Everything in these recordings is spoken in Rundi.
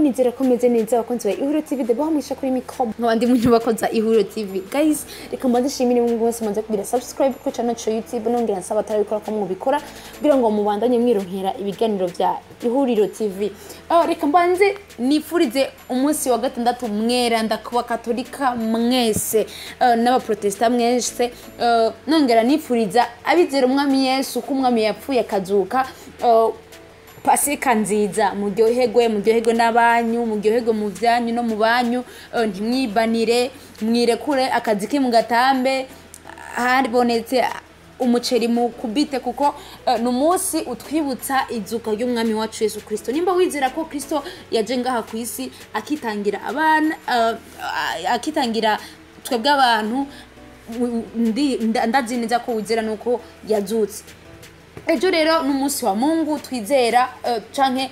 nizera ko meze neza abakunzi ba Ihuriro TV de bamurisha kuri micro nk'abandi mu nyubako za Ihuriro TV. Guys, reka mbanze shimire mu bose manze kugira subscribe ku channel cyo YouTube nongera nsaba atarabikora ko mubikora kugira ngo mubandanye mwironkera ibiganiro bya Ihuriro TV. Reka mbanze nifurize umunsi wa gatandatu mwera ndakuba katolika mwese n'aba protesta mwese nongera nifuriza abizera umwami Yesu ko umwami yapfuye akazuka Pasika nziza muryoherwe n'abanyu muryoherwe mu byanyu no mu banyu ntimwibanire mwirekure akazi ki mu gatambe haribonetse umuceri mu kubite kuko numunsi utwibutsa izuka ry'umwami wacu Yesu Kristo. Nimba wizera ko Kristo yaje ngaha ku isi akitangira abana akitangira twebwe abantu ndazi neza ko wizera nuko yazutse. Ejo rero n'umunsi wa Mungu twizera canke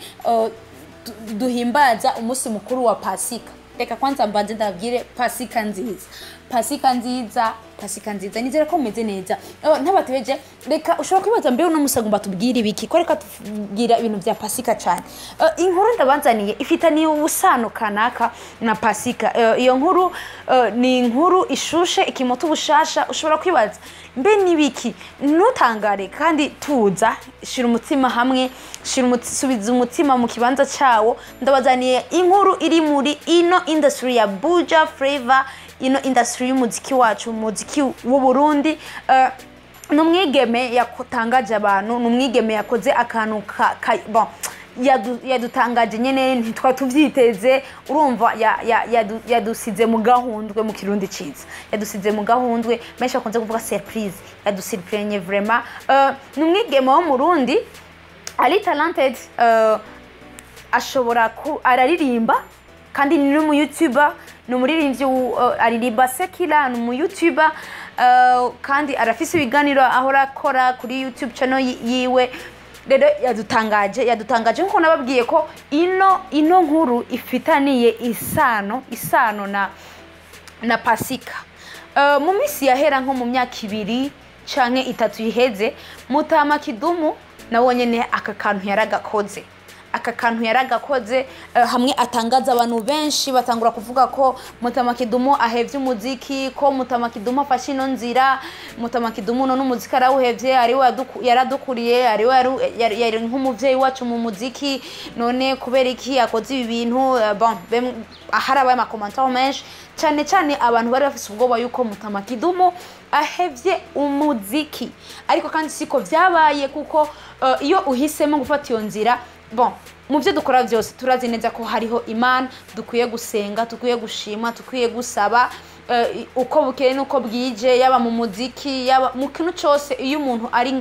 duhimbaza umunsi mukuru wa Pasika. Reka kwanza mbanze ndabwire Pasika nziza. Pasika nziza nizera ko meze neza. Ntabatebeje reka ushobora kwibaza mbe uno musagumba tubwire ibiki ko reka tugira ibintu bya Pasika cyane. Inkuru ndabanzaniye ifitaniye ubusano kanaka na Pasika. Iyo nkuru ni inkuru ishushe ikimoto bushasha ushobora kwibaza mbe nibiki nutangare kandi tuza shira umutima hamwe subiza umutima mu kibanza cyawo. Ndabazaniye inkuru iri muri ino industry ya Buja Flavor, ino industry y'umuziki wacu, umuziki w'u Burundi. Numwigeme yakotangaje abantu, numwigeme yakoze akantu bon yadutangaje nyene ntitwa tuvyiteze. Urumva yadusize mu gahundwe mu kirundi ciza, yadusize mu gahundwe mesha akunze kuvuga surprise, yadusurprenye vraiment. Numwigeme wo mu Burundi ali talented, ashobora araririmba kandi ni mu YouTuber, no muririmbyi aririmba sekila, no mu YouTuber kandi arafise ibiganiro ahora akora kuri YouTube channel yiwe. Rero yadutangaje nkuko nababwiye ko ino nkuru ifitaniye isano na Pasika. Mu misi yahera nko mu myaka 2 canke 3 iheze, Mutama Kidumu nabonye ne aka kantu yaragakoze hamwe atangaza abantu benshi batangura kuvuga ko Mutama Kidumu ahevye umuziki, ko Mutama Kidumu afashe ino nzira, Mutama Kidumu no n'umuziki arawuhevye, ari we yaradukuriye, ari we yari nk'umuvyeyi wacu mu muziki, none kubera iki yakoze ibi bintu. Bon harabaye ama commentaire menshi cyane abantu bari bafise ubwoba yuko Mutama Kidumu ahevye umuziki, ariko kandi siko vyabaye kuko iyo uhisemo gufata iyo nzira, bon muvyo dukora byose turazi neza ko hariho Imana dukwiye gusenga, dukwiye gushima, dukwiye gusaba uko bukeye nuko bwije, yaba mu muziki yaba mu kintu cyose. Iyo umuntu ari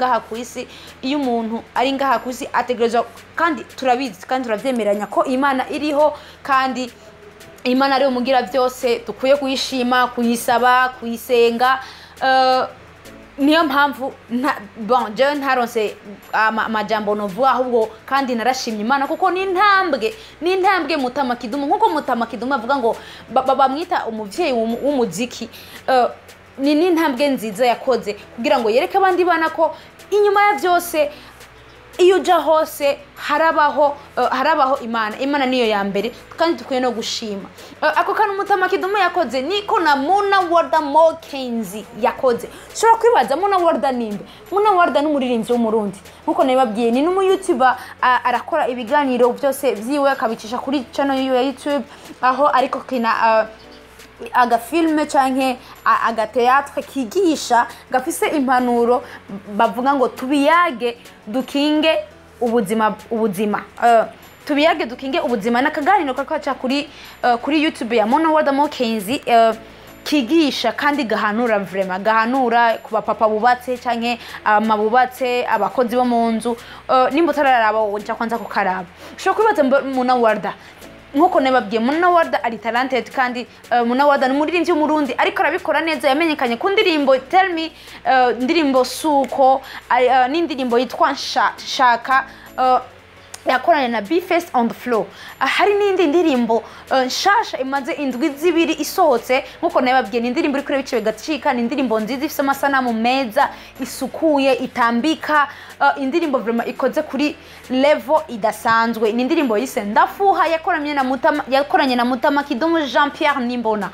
ngaha ku isi ategerezwa, kandi turabizi kandi turavyemeranya ko Imana iriho kandi Imana ari umugira byose, dukwiye kuyishima, kuyisaba, kuyisenga. Niyo mpamvu bon je ntaronse amajambo novuga, ahubwo kandi narashimye Imana kuko ni intambwe Mutama Kidumu, nkuko Mutama Kidumu avuga ngo bamwita umuvyeyi w'umuziki. Ni intambwe nziza yakoze kugira ngo yereke abandi bana ko inyuma ya byose iyo uja hose harabaho Imana niyo ya mbere kandi tukwiye no gushima. Ako kantu Mutama Kidumu yakoze niko na Muna Warda Mokenzi yakoze. Shobora kwibaza Muna Warda nimbe? Muna Warda n'umuririmbyi w'umurundi nkuko nababwiye, ni n'umu YouTuber arakora ibiganiro byose vyiwe akabicisha kuri channel ya YouTube, aho ariko kina aga filme canke aga theatre kigisha gafise impanuro bavuga ngo tubiyage dukinge ubuzima tubiyage dukinge ubuzima. Nakaganiro kakaca kuri YouTube ya Mona Warda Mokenzi kigisha kandi gahanura vraiment, gahanura kuba papa bubatse canke mabubatse abakozi bo mu nzu. Nimba utararaba wonca kwanza kukaraba. Shoko kwibaza Mona Warda nkuko nababwiye, Muna Warda ari talented kandi Muna Warda n'umuririmbyi w'umurundi ariko arabikora neza. Yamenyekanye ku ndirimbo Tell Me, ndirimbo Suko, n'indirimbo yitwa Shaka. yakoranye na B-Face on the floor. Hari n'indi ndirimbo nshasha imaze indwi zibiri isohotse nkuko nababwiye, ni indirimbo iri kuri bice bigacika, ni indirimbo nziza ifite amasanamu meza, isukuye, itambika, indirimbo vraiment ikoze kuri level idasanzwe. Ni indirimbo yise Ndafuha yakoranye na Mutama Kidumu Jean Pierre Nimbona.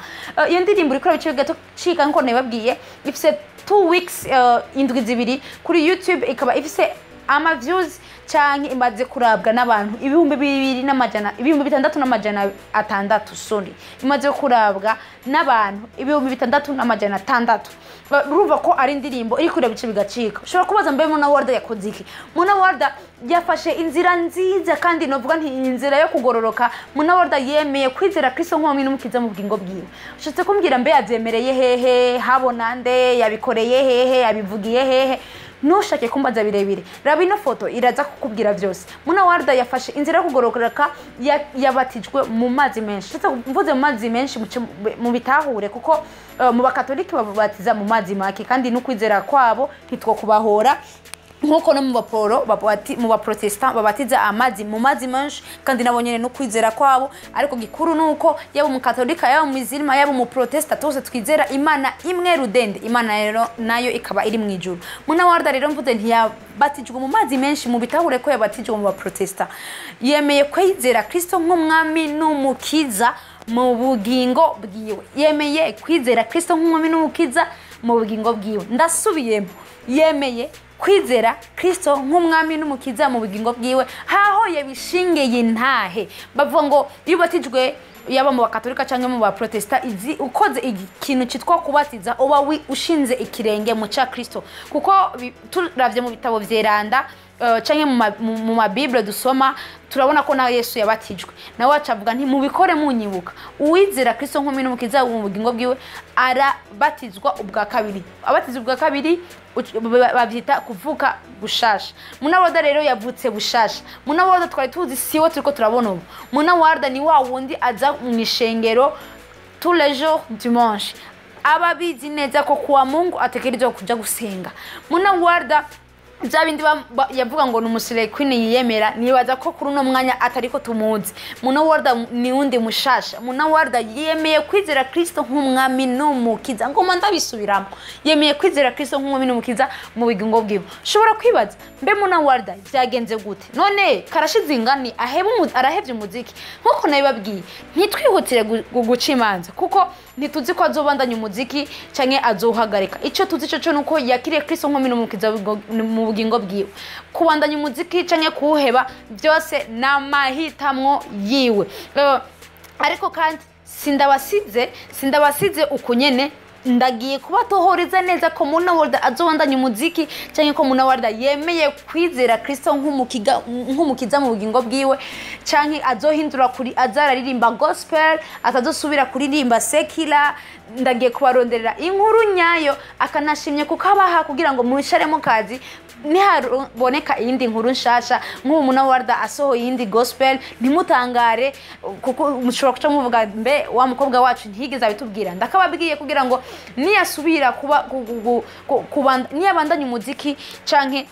Iyo ndirimbo iri kuri bice bigacika nkuko nababwiye ifite 2 weeks, indwi zibiri kuri YouTube, ikaba ifite ama views cyane imaze kurabwa n'abantu 6,600 sorry, imaze kurabwa n'abantu 6,600. Ruva ko ari indirimbo iri kure bice bigacika. Ushobora kubaza mbe Muna Warda yakoze iki? Muna Warda yafashe inzira nziza kandi novuga nti inzira yo kugororoka. Muna Warda yemeye kwizera Kristo nk'umwami n'umukiza mu bugingo bwiwe. Ushatse kumbwira mbe yazemereye hehe, habona nde, yabikoreye hehe, yabivugiye hehe? Nushake kumbaza birebire, raba ino foto iraza kukubwira byose. Muna Warda yafashe inzira yo kugororoka, yabatijwe mu mazi menshi. Sasa mvuze mu mazi menshi mu bitahure, kuko mu bakatolika babatiza mu mazi make, kandi n'ukwizera kwabo hitwo kubahora nkuko no mu baporo mu baprotestant babatiza amazi mu mazi menshi, kandi nabonyene no kwizera kwabo. Ariko gikuru nuko yaba mu katolika, yaba mu mizilima, yaba mu protestant, tose twizera Imana imwe rudende. Imana rero nayo ikaba iri mu ijuru. Muna Warda rero mvuze ntiyabatijwe mu mazi menshi mu bitahure ko yabatijwe mu baprotestant. Yemeye kwizera Kristo nk'umwami n'umukiza mu bugingo bwiwe. Yemeye kwizera Kristo nk'umwami n'umukiza mu bugingo bwiwe. Ndasubiyemo, yemeye kwizera Kristo nk'umwami n'umukiza mu bugingo bwiwe. Haho yabishingeye ntahe, bavuga ngo yubatijwe yaba mu bakatolika cyangwa mu baprotestant, izi ukoze ikintu cyitwa kubatiza uba ushinze ikirenge mu cya Kristo, kuko turavye mu bitabo vyeranda cyangwa mu mabible dusoma turabona ko na Yesu yabatijwe. Nawe acavuga nti mubikore munyibuka. Uwizera Kristo nk'umwami n'umukiza mu bugingo bwiwe arabatizwa ubwa kabiri. Abatizwa ubwa kabiri babyita kuvuka bushasha. Muna Warda rero yavutse bushasha. Muna Warda twari tuzi siwe turiko turabona ubu. Muna Warda ni wa wundi aza mu ishengero tous les jours dimanche, ababizi neza ko kuwa Mungu atekerezwa kuja gusenga. Muna Warda bindi yavuga ngo n'umusire Queen yiyemera, nibaza ko kuri no mwanya atariko tumuzi. Muna Warda ni undi mushasha. Muna Warda yemeye kwizera Kristo nk'umwami n'umukiza. Ngoma ndabisubiramo, yemeye kwizera Kristo nk'umwami n'umukiza mu bugingo bwiwe. Ushobora kwibaza mbe Muna Warda byagenze gute? None karashize ingani arahevye umuziki nkuko nabibabwiye. Ntitwihutire guca imanza, kuko ntituzi ko azobandanya umuziki canke azohagarika. Ico tuzi cyo nuko yakiriye Kristo nk'umwami n'umukiza mu bugingo bwiwe. Kubandanya umuziki canke kuheba byose n'amahitamwo yiwe. Ariko kandi sindabasize ukunyene, ndagiye kubatohoreza neza ko Muna Warda azobandanya umuziki canke ko Muna Warda yemeye kwizera Kristo nk'umukiza mu bugingo bwiwe, canke azohindura kuri azararirimba gospel, atazosubira kuririmba secular. Ndagiye kubaronderera inkuru nyayo, akanashimye kukabaha kugira ngo musharemo kazi nihaboneka iyindi nkuru nshasha nk'ubu Muna Warda asohoye iyindi gospel. Ntimutangare, kuko mushobora kuca muvuga mbe wa mukobwa wacu ntigeze abitubwira. Ndakababwiye kugira ngo niyasubira niyabandanya umuziki canke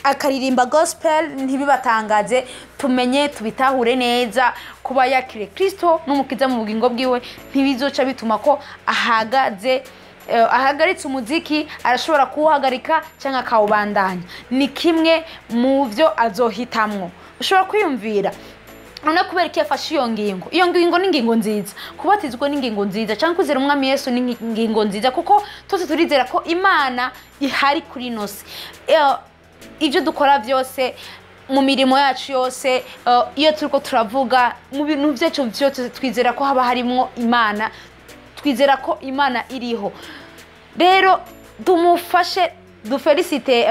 akaririmba gospel ntibibatangaze, tumenye tubitahure neza. Kuba yakire Kristo n'umukiza mu bugingo bwiwe ntibizoca bituma ko ahagaritse umuziki. Arashobora kuwuhagarika cyangwa akawubandanya, ni kimwe mu byo azohitamwo. Ushobora kwiyumvira none kubera ko yafashe iyo ngingo ni ingingo nziza. Kubatizwa ni ingingo nziza, cyangwa kwizera umwami Yesu ni ingingo nziza, kuko twese turizera ko Imana ihari kuri nose. Ibyo dukora byose, mu mirimo yacu yose, iyo turiko turavuga mu bintu byacu byose, twizera ko haba harimo Imana, twizera ko Imana iriho. Rero tumufashe dufelicite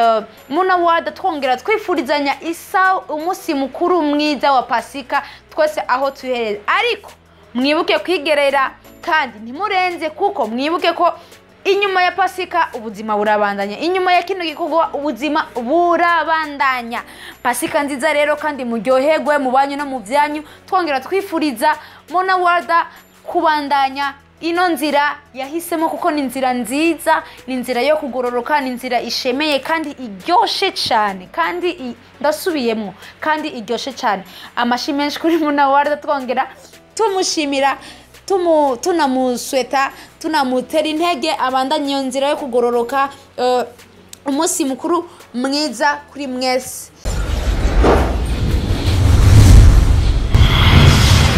Muna Warda, twongera twifurizanya umunsi mukuru mwiza wa Pasika twese aho tuhereze. Ariko mwibuke kwigerera kandi ntimurenze, kuko mwibuke ko inyuma ya Pasika ubuzima burabandanya. Inyuma ya kino gikorwa ubuzima burabandanya. Pasika nziza rero, kandi muryoherwe mu banyu no mu byanyu. Twongera twifuriza Muna Warda kubandanya ino nzira yahisemo kuko ni inzira nziza, ni inzira yo kugororoka, ni inzira ishemeye kandi iryoshe cyane, kandi ndasubiyemo kandi iryoshe cyane. Amashi menshi kuri Munawarda, twongera tumushimira, tunamusweta, tunamutera intege abandanye iyo nzira yo kugororoka. Umunsi mukuru mwiza kuri mwese.